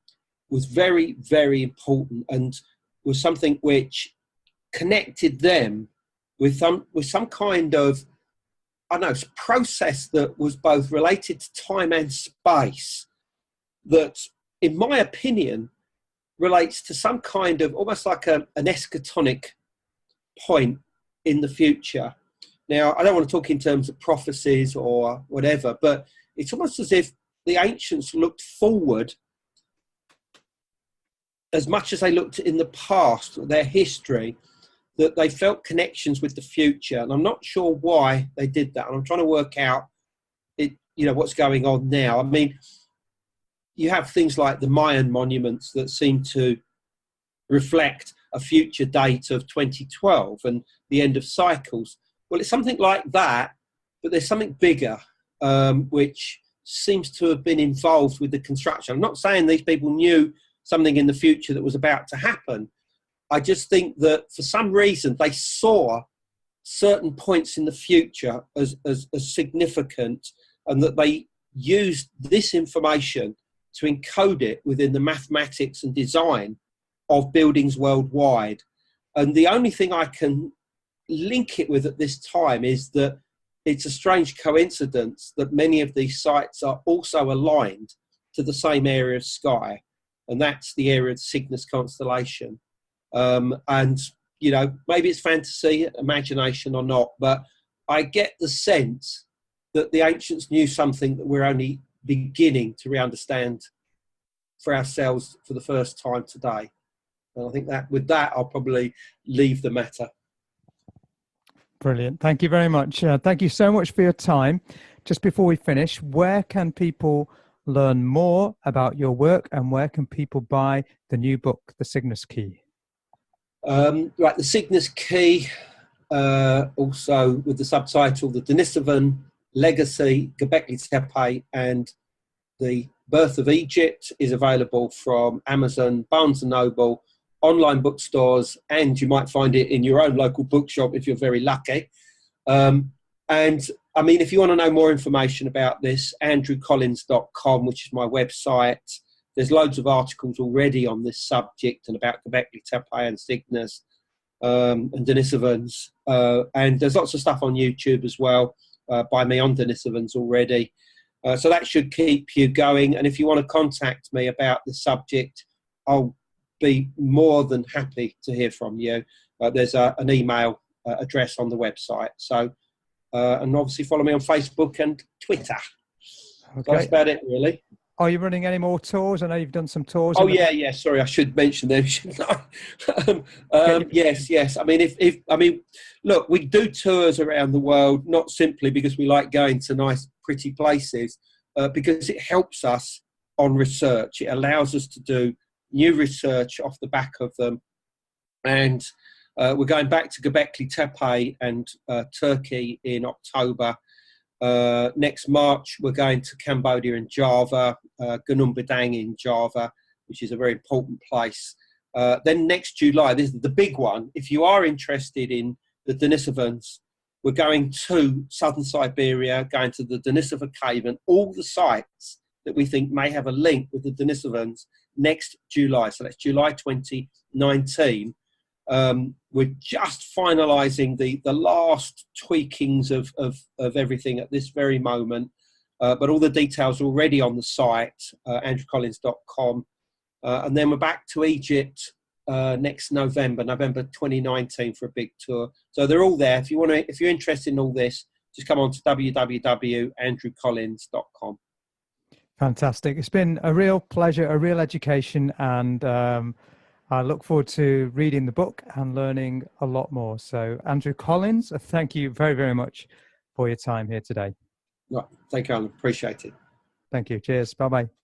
was very, very important and was something which connected them with some kind of, I don't know, process that was both related to time and space that, in my opinion, relates to some kind of almost like an eschatonic point in the future. Now, I don't want to talk in terms of prophecies or whatever, but it's almost as if the ancients looked forward as much as they looked in the past, their history, that they felt connections with the future. And I'm not sure why they did that. And I'm trying to work out what's going on now. I mean, you have things like the Mayan monuments that seem to reflect a future date of 2012 and the end of cycles. Well, it's something like that, but there's something bigger, which seems to have been involved with the construction. I'm not saying these people knew something in the future that was about to happen. I just think that for some reason they saw certain points in the future as significant, and that they used this information to encode it within the mathematics and design of buildings worldwide. And the only thing I can link it with at this time is that it's a strange coincidence that many of these sites are also aligned to the same area of sky, and that's the area of the Cygnus constellation. And, maybe it's fantasy, imagination or not, but I get the sense that the ancients knew something that we're only beginning to re-understand for ourselves for the first time today. And I think that with that, I'll probably leave the matter. Brilliant. Thank you very much. Thank you so much for your time. Just before we finish, where can people learn more about your work, and where can people buy the new book, The Cygnus Key? Right, The Cygnus Key, also with the subtitle, The Denisovan Legacy, Göbekli Tepe, and The Birth of Egypt, is available from Amazon, Barnes & Noble, online bookstores, and you might find it in your own local bookshop if you're very lucky. And I mean, if you want to know more information about this, andrewcollins.com, which is my website. There's loads of articles already on this subject and about Göbekli Tepe and Cygnus and Denisovans. And there's lots of stuff on YouTube as well by me on Denisovans already. So that should keep you going. And if you want to contact me about this subject, I'll be more than happy to hear from you. There's an email address on the website. So, and obviously follow me on Facebook and Twitter. Okay. That's about it, really. Are you running any more tours? I know you've done some tours. Oh, yeah. Sorry, I should mention them, shouldn't I? Yes. I mean, look, we do tours around the world, not simply because we like going to nice, pretty places, because it helps us on research. It allows us to do new research off the back of them. And we're going back to Göbekli Tepe and Turkey in October. Next March, we're going to Cambodia and Java, Gunung Padang in Java, which is a very important place. Then next July, this is the big one. If you are interested in the Denisovans, we're going to southern Siberia, going to the Denisova Cave and all the sites that we think may have a link with the Denisovans next July. So that's July 2019. We're just finalising the last tweakings of everything at this very moment, but all the details are already on the site, andrewcollins.com. And then we're back to Egypt next November 2019 for a big tour. So they're all there. If you're interested in all this, just come on to www.andrewcollins.com. Fantastic. It's been a real pleasure, a real education, and I look forward to reading the book and learning a lot more. So, Andrew Collins, thank you very, very much for your time here today. Right. Thank you, Alan. Appreciate it. Thank you. Cheers. Bye-bye.